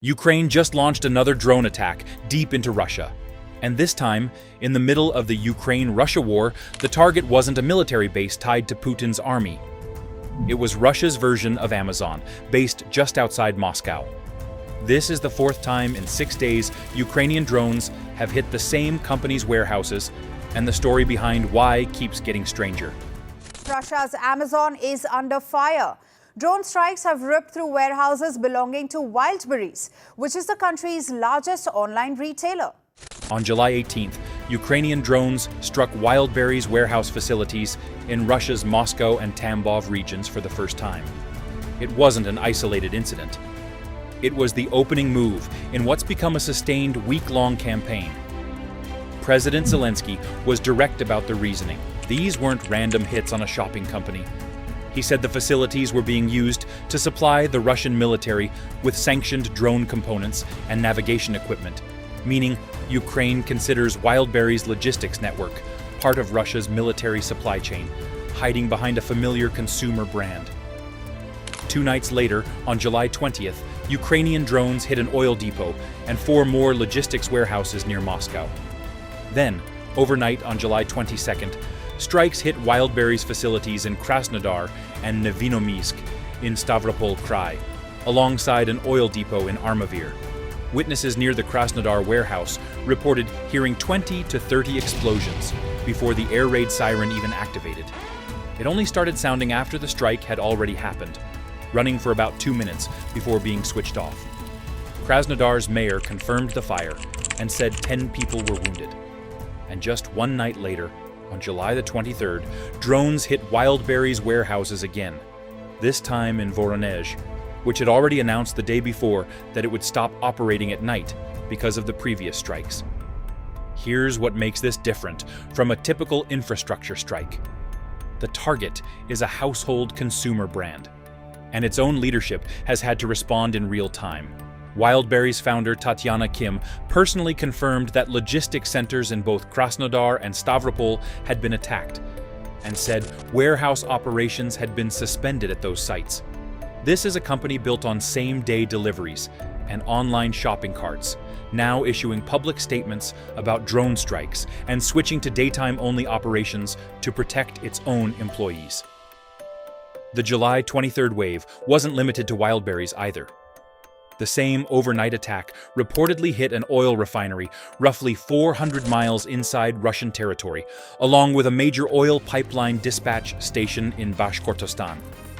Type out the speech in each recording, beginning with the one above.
Ukraine just launched another drone attack deep into Russia. And this time, in the middle of the Ukraine-Russia war, the target wasn't a military base tied to Putin's army. It was Russia's version of Amazon, based just outside Moscow. This is the fourth time in 6 days Ukrainian drones have hit the same company's warehouses, and the story behind why keeps getting stranger. Russia's Amazon is under fire. Drone strikes have ripped through warehouses belonging to Wildberries, which is the country's largest online retailer. On July 18th, Ukrainian drones struck Wildberries warehouse facilities in Russia's Moscow and Tambov regions for the first time. It wasn't an isolated incident. It was the opening move in what's become a sustained week-long campaign. President Zelensky was direct about the reasoning. These weren't random hits on a shopping company. He said the facilities were being used to supply the Russian military with sanctioned drone components and navigation equipment, meaning Ukraine considers Wildberries' logistics network part of Russia's military supply chain, hiding behind a familiar consumer brand. 2 nights later, on July 20th, Ukrainian drones hit an oil depot and 4 more logistics warehouses near Moscow. Then, overnight on July 22nd, strikes hit Wildberries facilities in Krasnodar and Nevinomysk in Stavropol Krai, alongside an oil depot in Armavir. Witnesses near the Krasnodar warehouse reported hearing 20 to 30 explosions before the air raid siren even activated. It only started sounding after the strike had already happened, running for about 2 minutes before being switched off. Krasnodar's mayor confirmed the fire and said 10 people were wounded. And just 1 night later, on July the 23rd, drones hit Wildberries warehouses again, this time in Voronezh, which had already announced the day before that it would stop operating at night because of the previous strikes. Here's what makes this different from a typical infrastructure strike. The target is a household consumer brand, and its own leadership has had to respond in real time. Wildberries founder Tatiana Kim personally confirmed that logistics centers in both Krasnodar and Stavropol had been attacked, and said warehouse operations had been suspended at those sites. This is a company built on same-day deliveries and online shopping carts, now issuing public statements about drone strikes and switching to daytime-only operations to protect its own employees. The July 23rd wave wasn't limited to Wildberries either. The same overnight attack reportedly hit an oil refinery roughly 400 miles inside Russian territory, along with a major oil pipeline dispatch station in Bashkortostan.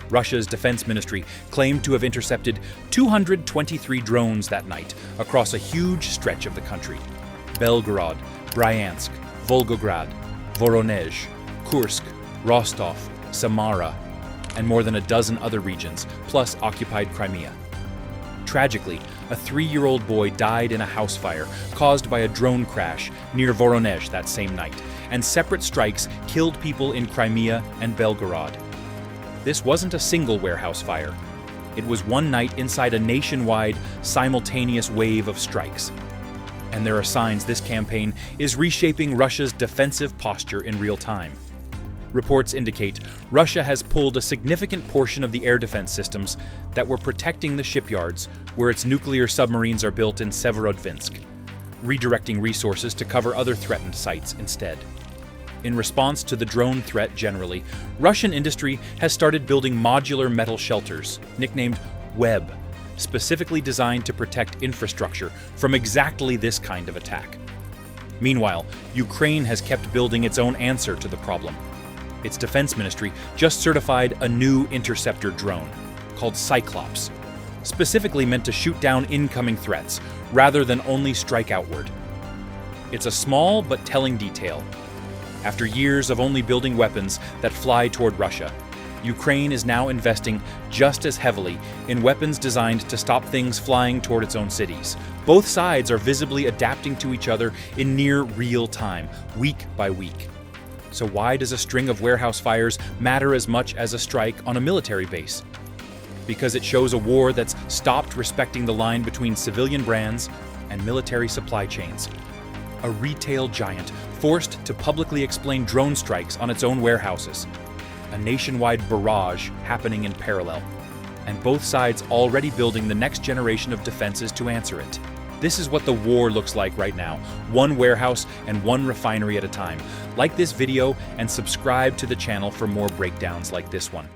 Russia's defense ministry claimed to have intercepted 223 drones that night across a huge stretch of the country. Belgorod, Bryansk, Volgograd, Voronezh, Kursk, Rostov, Samara, and more than a dozen other regions, plus occupied Crimea. Tragically, a 3-year-old boy died in a house fire caused by a drone crash near Voronezh that same night, and separate strikes killed people in Crimea and Belgorod. This wasn't a single warehouse fire. It was one night inside a nationwide, simultaneous wave of strikes. And there are signs this campaign is reshaping Russia's defensive posture in real time. Reports indicate Russia has pulled a significant portion of the air defense systems that were protecting the shipyards where its nuclear submarines are built in Severodvinsk, redirecting resources to cover other threatened sites instead. In response to the drone threat generally, Russian industry has started building modular metal shelters, nicknamed Web, specifically designed to protect infrastructure from exactly this kind of attack. Meanwhile, Ukraine has kept building its own answer to the problem. Its defense ministry just certified a new interceptor drone, called Cyclops, specifically meant to shoot down incoming threats, rather than only strike outward. It's a small but telling detail. After years of only building weapons that fly toward Russia, Ukraine is now investing just as heavily in weapons designed to stop things flying toward its own cities. Both sides are visibly adapting to each other in near real time, week by week. So why does a string of warehouse fires matter as much as a strike on a military base? Because it shows a war that's stopped respecting the line between civilian brands and military supply chains. A retail giant forced to publicly explain drone strikes on its own warehouses. A nationwide barrage happening in parallel. and both sides already building the next generation of defenses to answer it. This is what the war looks like right now, one warehouse and one refinery at a time. Like this video and subscribe to the channel for more breakdowns like this one.